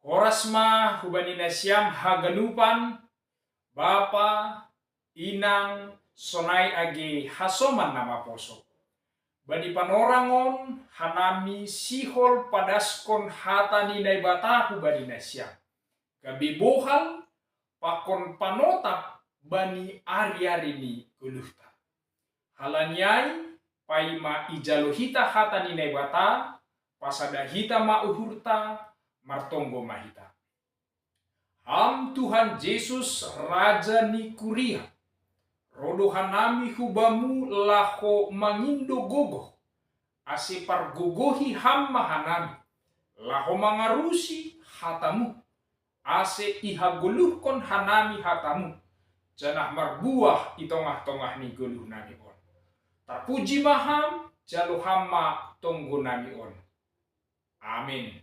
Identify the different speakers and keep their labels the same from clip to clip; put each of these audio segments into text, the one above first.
Speaker 1: Horasma hubanina siam haganupan bapa inang sonai age hasoman nama poso. Bani panorangon hanami sihol padaskon hatani nai batahu banina siam. Gabi bohal pakon panotap bani ari-arini guluhta. Halaniai paima ijalohita hatani nai bata pasada hita mauhurta martonggo mahita. Ham Tuhan Yesus Raja ni Kuria, rodo hanami hubamu laho mangindo gogoh, ase pargogohi ham mahanami, laho mangarusi hatamu, ase ihaguluhkon hanami hatamu, janah marbuah itongah-tongah ni guluh nami on. Terpuji maham, jalo hamma tonggo nami on. Amin.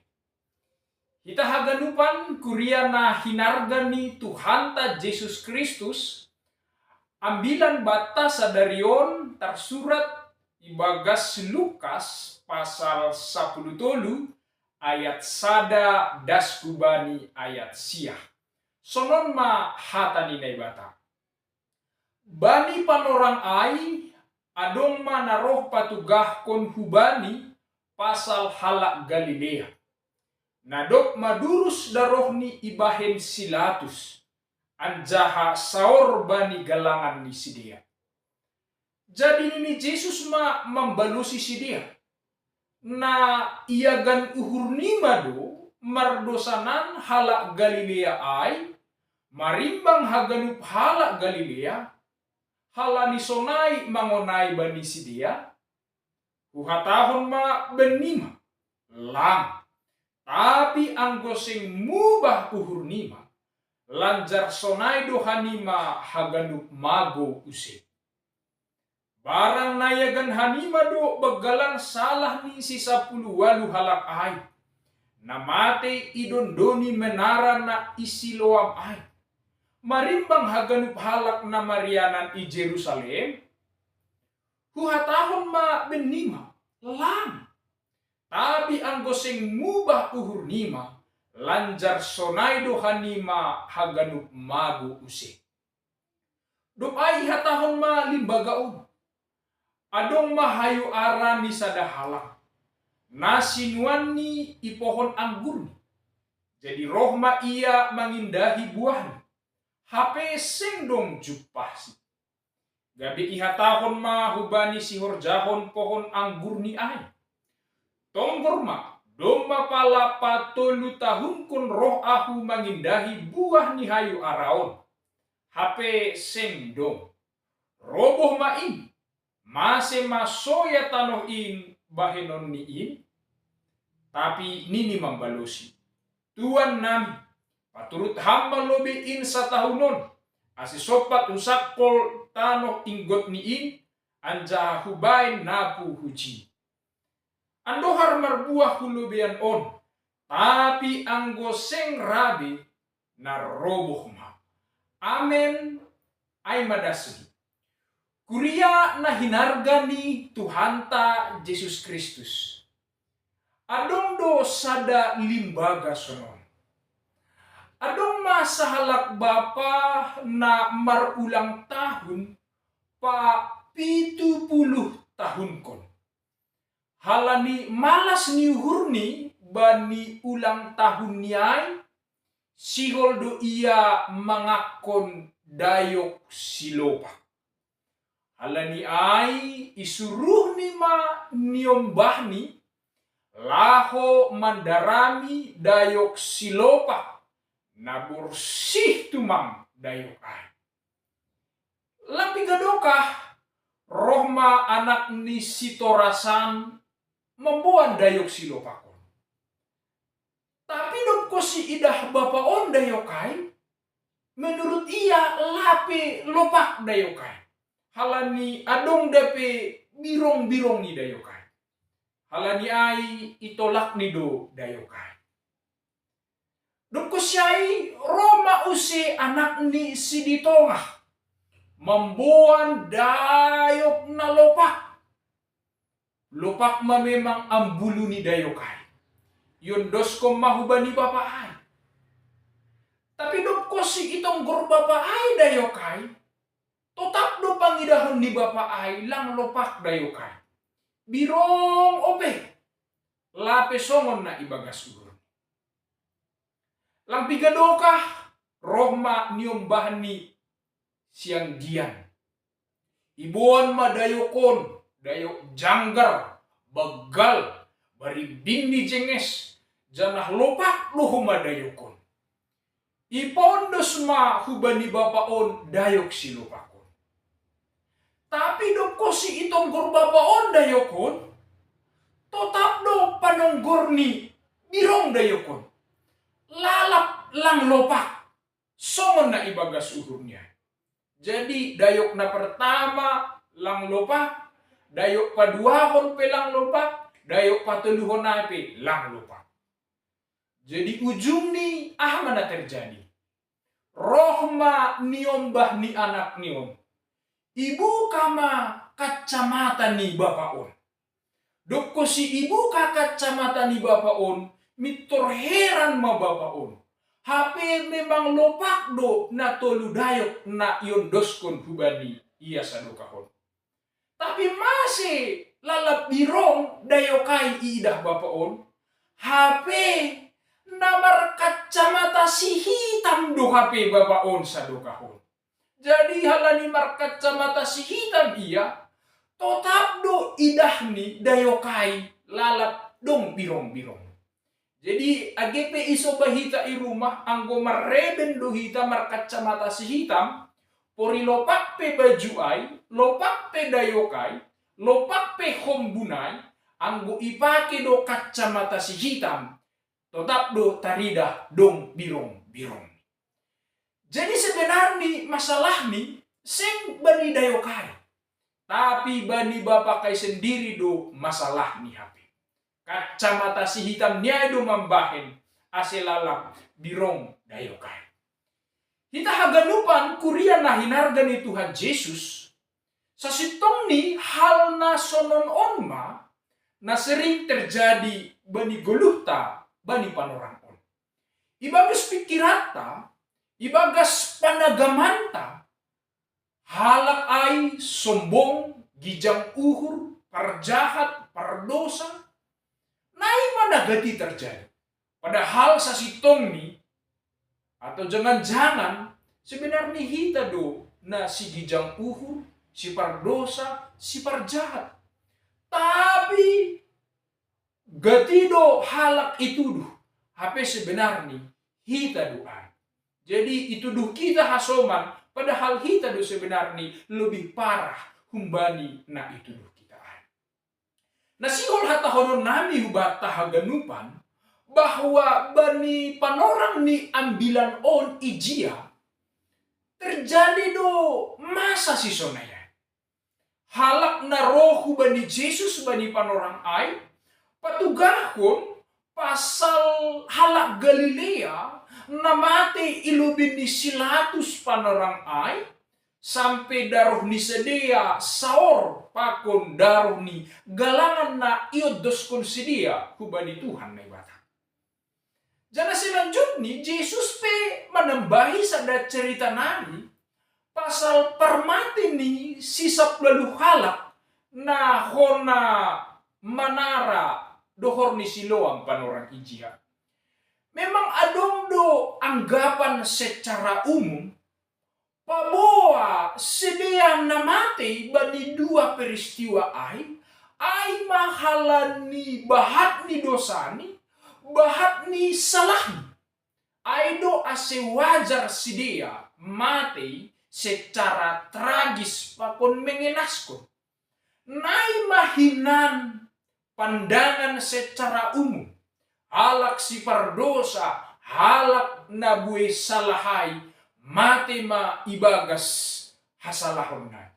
Speaker 1: Kita haganupan kuriana hinargani Tuhanta Yesus Kristus ambilan bata sadarion tersurat ibagas Lukas pasal 10 ayat sada das kubani ayat siah. Sonon ma hatani nai bata. Bani panorang ai adong ma naroh patugah kon hubani pasal halak Galilea. Nadok madurus darohni ibahen silatus anjaha saor bani galangan ni sidia. Jadi ini Yesus ma membalusi sidia. Na iagan uhur nima do mardosanan halak Galilea ai marimbang haganup halak Galilea halani sonai mangonai bani sidia. Huhatahon ma benima lang. Tapi anggo sing mubah uhur nima lanjar sonai dohanima haganup mago use. Barang nayagan hanima do begalan salah ni si 10 halak ai. Namate idondoni menara na isiloam ai. Marimbang haganup halak na Marianan i Jerusalem. Huhatahon ma benima lang. Tapi anggo sing mubah uhur nima lanjar sonai dohanima haganup mago use. Doai hatahon ma limbagaon. Adong mahayu arani sadahalang. Nasinuan ni ipohon anggur ni. Jadi rohma ia mengindahi buahnya. Hape sing dong jupasi. Gabi ihatahon ma hubani sihor jahon pohon anggur ni ay. Tonggor ma, domba pala patolu tahun kun roh ahu mengindahi buah ni hayu araon. Hape seng dong. Roboh ma in. Mase masoya tanoh in bahenon ni in. Tapi nini membalosi. Tuan nami, paturut hamba lobi in satahunon. Asisopat usakol tanoh inggot ni in. Anja hubain napu huji. Andohar marbuah hulubian on, tapi anggo seng rabi na roboh ma. Amen ay madasudi. Kuria na hinargani Tuhanta Yesus Kristus. Adong do sada limbaga sonon. Adong masahalak bapa na marulang tahun pa 70 tahun kon. Halani malas ni uhurni bani ulang tahun niay sihol do ia mangakon dayok silopa. Halani ay isuruh ni ma niombahni laho mandarami dayok silopa na bersih tumang dayok ay. Lampi gadokah rohma anak ni sitorasan membuat dayok silopakon. Tapi dok si idah bapa on dayokai, menurut ia lape lopak dayokai. Halani adong dape birong-birong ni dayokai. Halani ai itolak ni do dayokai. Dok siai Roma use anak ni siditongah membuat dayok na lopak. Lopak ma memang ambulu ni dayokai. Yon dos ko mahubani bapaay. Tapi do kosi itong gor bapa ay dayokai, totap do pangidahan ni bapa ay lang lopak dayokai. Birong ope, lape songon na ibagas urun. Lang pigadokah, rohma niombahan ni siang gian. Ibuan madayokon, dayok janggar, bagal, baribing ni jenges, janah lopak luhu madayokon. Ipondos ma hubani bapaon dayok silupakon. Tapi do kosi itong gor bapaon dayokon, totap do panonggor ni birong dayokon. Lalap lang lopak, songon na ibagas uhurnya. Jadi dayok na pertama lang lopak, dayok paduahon pe lang lopak, dayok pateluhon na pe lang lopak. Jadi ujung ni mana terjadi? Rohma niombah ni anak niom. Ibu kama kacamata ni bapaon. Doko si ibu ka kacamata ni bapaon, mitor heran ma bapaon. Hape memang lopak do na tolu dayok na ion doskon hubani iya sadokahon. Tapi masih lalap birong dayokai idah bapaon. Hape namar kacamata si hitam do HP bapaon sadokahon. Jadi halani mar kacamata si hitam iya, totap do idah ni dayokai lalap dong birong-birong. Jadi AGP iso bahita i rumah anggo marreben do hita mar kacamata si hitam, pori lopak pe baju ay, lopak pe dayokai, lopak pe hombunay, anggo ipake do kacamata si hitam, totap do taridah dong birong-birong. Jadi sebenarnya masalah ni sing bani dayokai. Tapi bani bapakai sendiri do masalah ni HP. Kacamata si hitam niya do mambahin aselalap birong dayokai. Kita haganupan kurian na hinarga ni Tuhan Yesus. Sa sitong ni hal na sonon onma na sering terjadi bani goluhta bani panorang on. Ibagas pikirata, ibagas panagamanta, halak ay sombong, gijang uhur, parjahat, pardosa, nai managati terjadi. Padahal sa sitong ni, atau jangan-jangan, sebenarnya hita do na si gijang uhur, si pardosa, si parjahat. Tapi, gatido halak itu do, hape sebenarnya hita doa. Jadi itu duh kita hasoman, padahal kita duh sebenarnya lebih parah humbani na itu duh kita. Nasihol hatahonon nami hubata haganupan, bahwa bani panorang ni ambilan on ijia, terjadi do masa sisonaya. Halak na rohu bani Jesus bani panorang ay, patugahon pasal halak Galilea, namate ilubin ni silatus panorang ay, sampai daruh ni sedia saor pakon daruh ni galangan na iodos kon sedia hubani Tuhan na ibata. Jana selanjut ni Jesus pe menambahi sada cerita nani pasal permati ni sisap lalu halak na hona manara dohor ni siloam panorang ijia. Memang adong do anggapan secara umum paboa sedia namate bani dua peristiwa ay mahalan ni bahat ni dosani, bahat ni salahni. Ay do ase wajar sedia mate secara tragis pakon mengenaskon. Nai mahinan pandangan secara umum. Halak si pardosa, halak na buwe salahai, mate ma ibagas hasalahon na.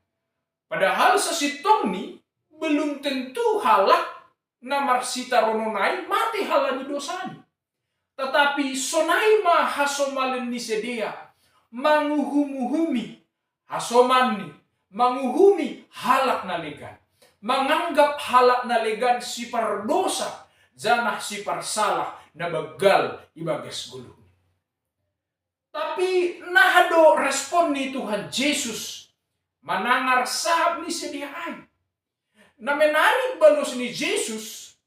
Speaker 1: Padahal sa sitong ni, belum tentu halak na marsita rononay, mate halani dosani. Tetapi sonay ma hasomalin ni sedia, manguhumuhumi hasoman ni, manguhumi halak na legan. Menganggap halak na legan si pardosa, janah si parsalah na bagal ibagas guluh. Tapi nahado respon ni Tuhan Yesus manangar sahab ni sedia ay. Na menarik balos ni Jesus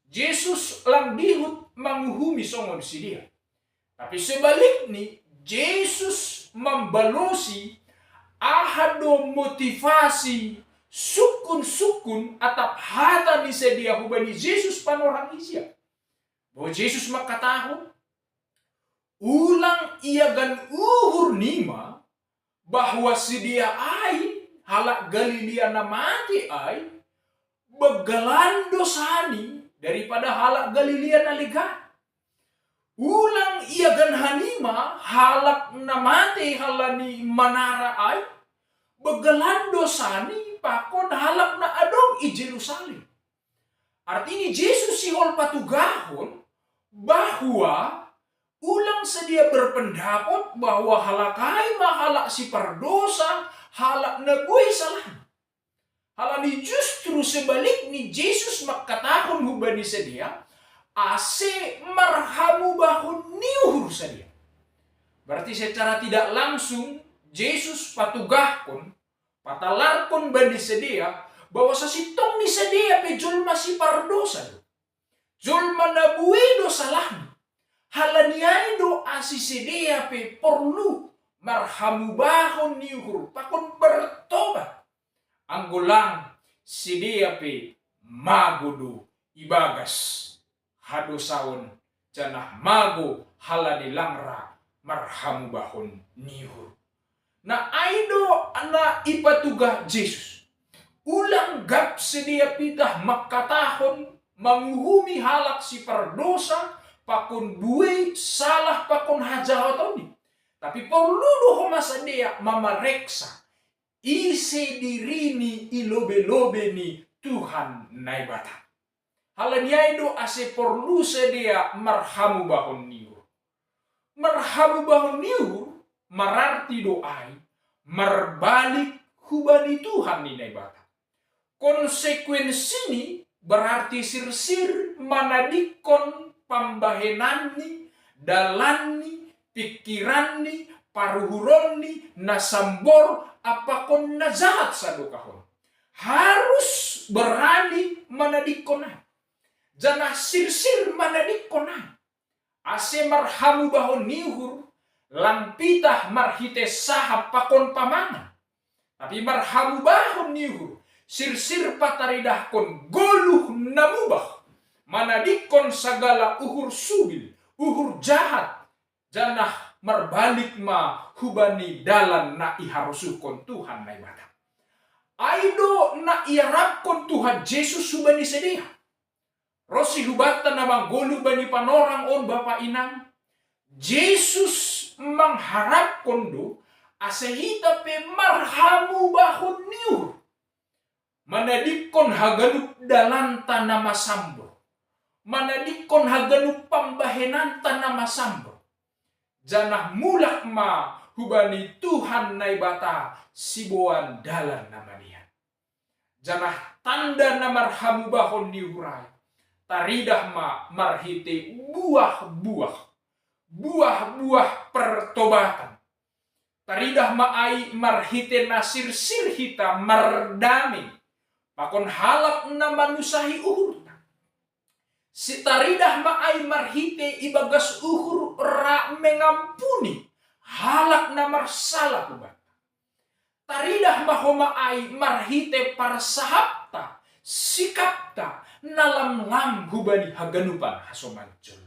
Speaker 1: lang dihut manghuhumi songon si dia. Tapi sebalik ni, Jesus membalosi ahado motivasi sukun-sukun atap hata ni sedia hubani Jesus panorang isya. Bahwa Jesus makatahon, ulang ia gan uhur nima bahwa sedia ay halak Galilea na mati ay begalando sani daripada halak Galilea na lega. Ulang ia gan hanima halak na mati halani manara ay begalando sani pakon halak na adong i Jerusalem. Artinya Jesus sihol patugahon bahwa ulang sedia berpendapat bahwa halakai mahalak si perdosa halak nagui salah. Halani justru sebalik ni Jesus makatahon hubani sedia ase marhamu bahun niuhur sedia. Berarti secara tidak langsung Jesus patugahkon patalarkon bani sedia bahwa sasitong ni sedia pe julma si pardosa do. Julma nabui do salah. Halaniay do asi sedia pe perlu marhamu bahun niuhur pakon bertobat. Anggulang sedia pe magudu ibagas hadosaon janah mago halani langra marhamu bahun niuhur. Na aido ana ipatugah Jesus. Ulang gap sedia pitah makatahon manghumi halak si perdosa pakun buai salah pakun hajahatoni. Tapi perlu doh masadia mamareksa isi dirini ilobe-lobe ni Tuhan naibata. Halaniaido ase perlu sedia marhamu bahon niuhur. Marhamu bahon niuhur mararti doai merbalik hubani Tuhan ni naibata. Konsekuensi ni berarti sirsir manadikon pambahenani, dalani, pikirani, paruhuroni, nasambor, apakon nazahat sa dokahon. Harus berani manadikona. Janah sirsir manadikona. Ase marhamu bahon niuhur, lampitah marhite sahap pakon pamangan. Tapi marhamu bahon niuhur, sirsir pataridahkon goluh namubah. Manadikon sagala uhur subil, uhur jahat. Janah merbalik ma hubani dalan na iharusukon Tuhan na ibada. Aido na iarapkon Tuhan Yesus hubani sedia. Rosi hubatan na manggolu bani panorang on Bapa Inang. Jesus mengharapkon do asehita pe marhamu bahon niur. Manadikon haganup dalanta na masambo. Manadikon haganup pambahenanta na masambo. Janah mulak ma hubani Tuhan naibata sibuan dalan namanya. Janah tanda na marhamu bahon niurai. Taridah ma marhite buah-buah. Buah-buah pertobatan. Taridah ma ai marhite nasir sirhita mardami. Pakon halak na manusahi uhurta. Si taridah ma ai marhite ibagas uhur ra mengampuni. Halak na marsalah hubat. Taridah ma homa ai marhite parsahapta. Sikapta. Nalam-lam hubani haganupan hasomancul.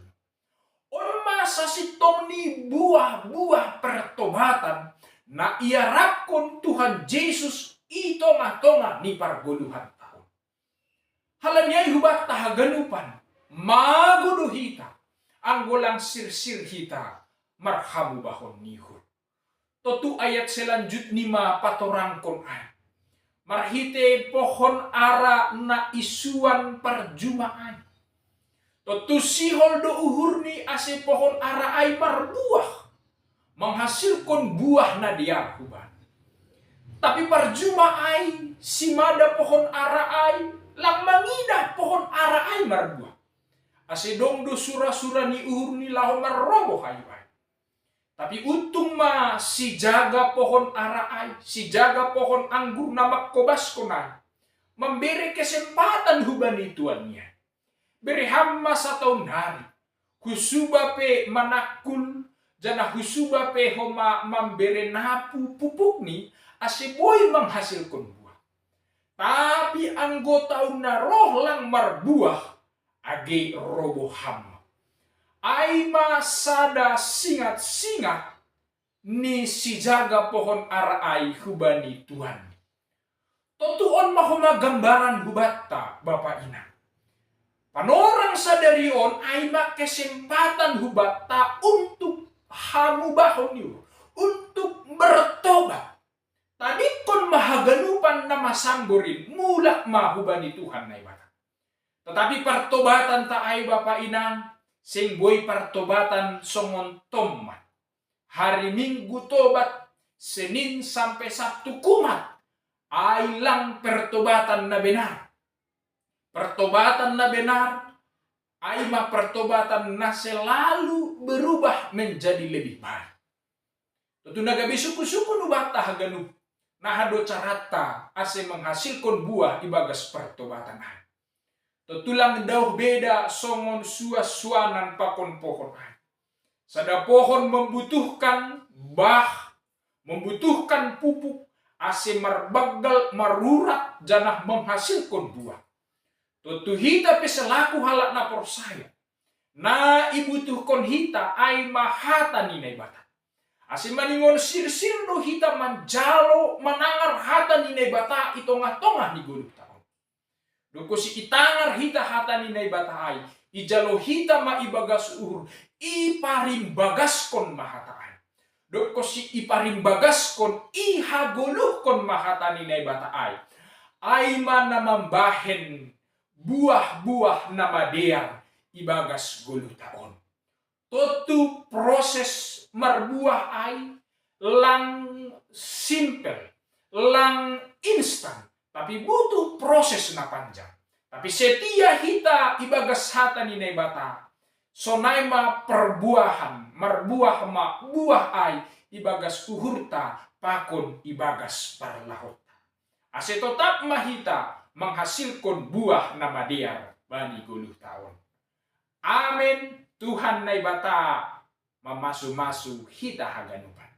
Speaker 1: On masa sitong ni buah-buah pertobatan na iarapkon Tuhan Yesus itonga-tonga ni pargoluhan tahun. Halanyay hubat tahaganupan maguduhita anggolang sirsir hita marhamu bahon nihur. Totu ayat selanjut nima patorangkon ay. Marhite pohon ara na isuan perjumaan. Totu sihol do uhur ni ase pohon ara ay marbuah. Menghasilkan buah na dia huban. Tapi perjuma ay simada pohon ara ay lang mangidah pohon ara ay marbuah. Ase dong do sura-sura ni uhur ni laho marrobo hayu ay. Tapi untung ma si jaga pohon ara ai, si jaga pohon anggur na makkobas konai, memberi kesempatan hubani tuannya. Beri hamma 1 hari. Husuba pe manakul, jana husuba pe homa memberi napu pupuk ni, asiboi menghasilkan buah. Tapi anggota na roh lang marbuah, age robo hamma. Aima sada singat-singat, ni si jaga pohon ara ai hubani Tuhan. Totuon mahoma gambaran hubatta Bapak Ina. Panorang sadarion aima kesempatan hubatta untuk hamubahon yu, untuk bertobat. Tadi kon mahaganupan nama sanggorin mulak mahubani Tuhan na ibata. Tetapi pertobatan ta ay Bapak Inang, sing boy pertobatan songon tomat. Hari Minggu tobat, Senin sampai Sabtu kumat. Ay lang pertobatan na benar. Pertobatan na benar, ay pertobatan na selalu berubah menjadi lebih baik. Tentu nagabi suku-suku nubata haganu, nahado carata ase menghasilkan buah ibagas pertobatan ay. Tentu lang daw beda songon suas-suanan pakon pohon ay. Sada pohon membutuhkan membutuhkan pupuk, ase marbagal marurat janah menghasilkan buah. Tentu hita pe selaku halak na persaya. Na ibutuhkan hita ay mahata ni naibata. Ase maningon sir-sir do hita manjalo manangar hata ni naibata itongah-tongah ni guluk taon. Doko si itangar hita hata ni naibata ay ijalo hita maibagas uhur iparimbagas kon mahata ay. Doko si iparimbagas kon ihaguluh kon mahata ni naibata ay mana mambahen buah-buah na madear ibagas 10 taon. Totu proses marbuah ay lang simple, lang instan, tapi butuh proses na panjang. Tapi setia hita ibagas hata ni naibata, sonay ma perbuahan, marbuah ma buah ay ibagas uhurta pakon ibagas parlahot. Ase tetap mahita menghasilkan buah na madear bani 10 tahun. Amin. Tuhan naibata mamasu-masu hita haganupan.